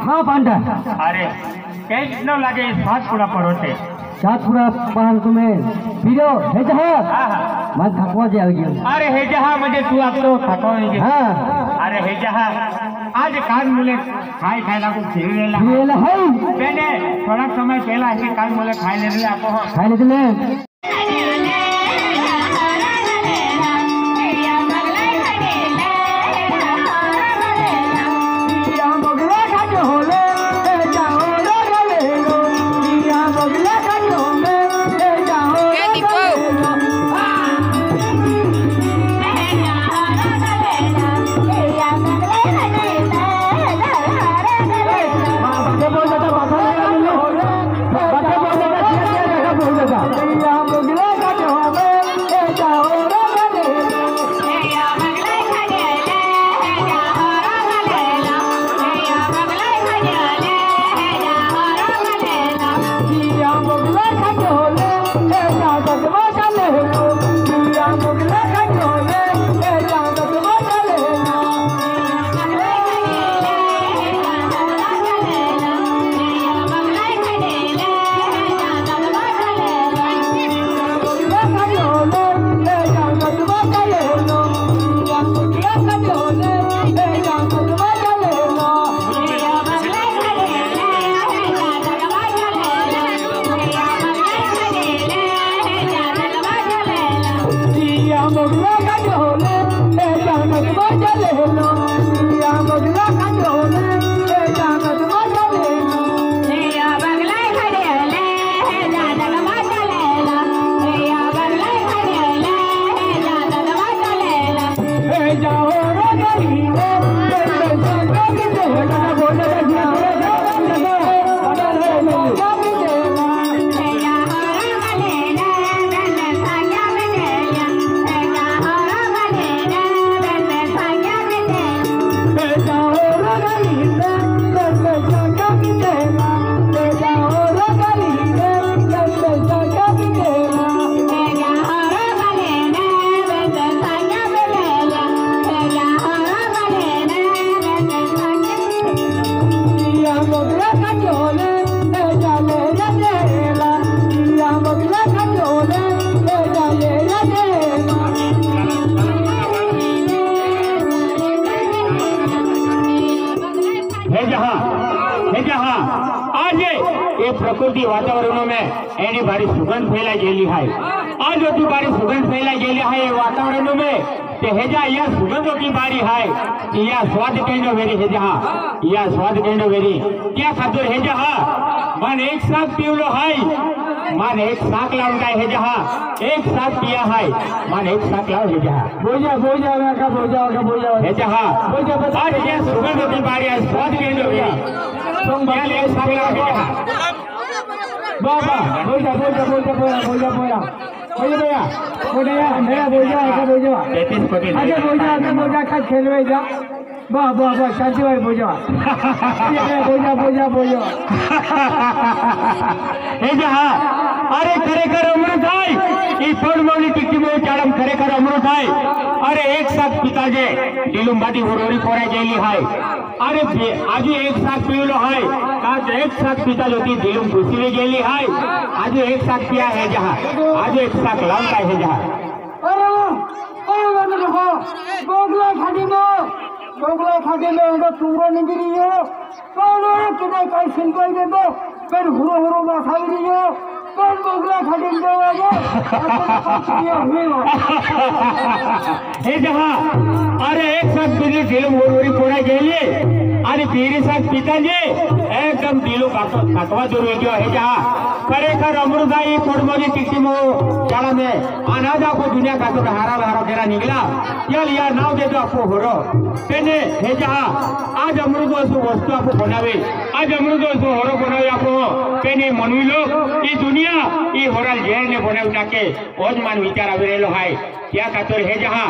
अरे कैसे लगे सातपुरा पड़ोते सातपुरा पहाड़ तुम्हें फिरो हे जहा मैं थकवा जाए गया अरे हे जहा मुझे तू आप तो थकवा नहीं हाँ अरे हे जहा आज काल मुले खाई खाइला को फिरेला है मैंने थोड़ा समय पहला है काल मुले खाई ले आपको खाई ले हे जहा आज ये प्रकृति वातावरणों में एनी भारी सुगंध फैलाई गेली है। आज होती भारी सुगंध फैलाई गेली है ये वातावरणों में ते हेजा या सुगंधों की बारी है या स्वाद केंद्र वेरी हे जहा या स्वाद केंद्र वेरी क्या खातर हे जहा मन एक साथ पीवलो है मन एक साथ लाऊं काय हे जहा एक साथ पिया है मन एक साथ लाओ हे जहा बोझा बोझा का बोझा का बोझा हे जहा आज ये सुगंध की बारी है स्वाद केंद्र वेरी तुम एक साथ लाओ हे जहा बाबा बोझा बोझा बोझा बोझा बोझा बोझा भैया बोझा मेरा बोझा का बोझा 33 कोटी आगे बोझा खा खेलवे जा वाह वाह वाह शांति भाई बोझा बोझा बोझा बोझा हे जहा अरे खरेखर अमृत आहे ई तोडमोडी टिकीमुळे चाळम खरेखर अमृत आहे अरे एक साथ पिताजे डिलुंबादी उरोरी पोरा गेली आहे अरे आजू एक साथ पिवलो है आज एक साथ पिता जोती दिलुम घुसली गेली है आज एक साथ पिया है जहा आज एक साथ लावता है जहा अरे बंद रखो गोगला खाटी में उनका टुकड़ा निकली हो कौन है किधर कहीं सिंचाई दे दो फिर हुरो माथा भी नहीं हो कौन गोगला खाटी में देवागे हे जहा अरे एक साथ बिजली दिलुम उरोरी पोरा गेली आणि पीरी साथ पिताजी एकदम दिलू काकवा दूर गयो हे जहा खरेखर अमृताई पोडमोजी टिकीमो चाला में अनाज आपको दुनिया का तो हारा केरा निकला चल यार नाव दे दो आपको होरो तेने हे जहा आज अमृत वस्तु आपको बनावे आज अमृत वस्तु होरो बनावे आपको तेने मनवी लोग ई दुनिया ई होरल जेर ने बनावी टाके ओज मान विचार आवी रहेलो हाय क्या खातर हे जहा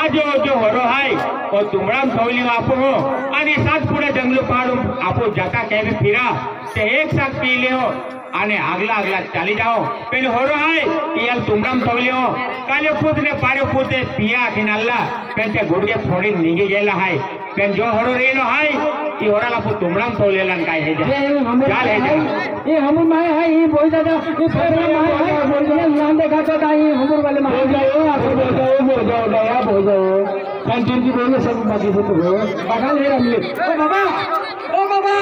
आज जो होरो है वो तुमड़ाम सवली आपो हो आणि साथ पुढे जंगल पहाड़ आपो जाता कहे फिरा ते एक साथ पी ले हो आने अगला चाली जाओ पहले होरो है कि यार तुमड़ाम सवली हो काले पूत ने पारे पूते पिया खिनाला पेंचे गुड़गे फोड़ी निगे गेला है पेन जो होरो रेलो है कि होराला पु तुमड़ाम सवलेलन काय है चाल है ये हम माय है ये बोल दादा ये फरला माय है बोल दे नाम देखा तो दाई हमर वाले माय जाओ आप बोलो कंटिन्यू बोले सब बाकी से तो बगल है हमले ओ बाबा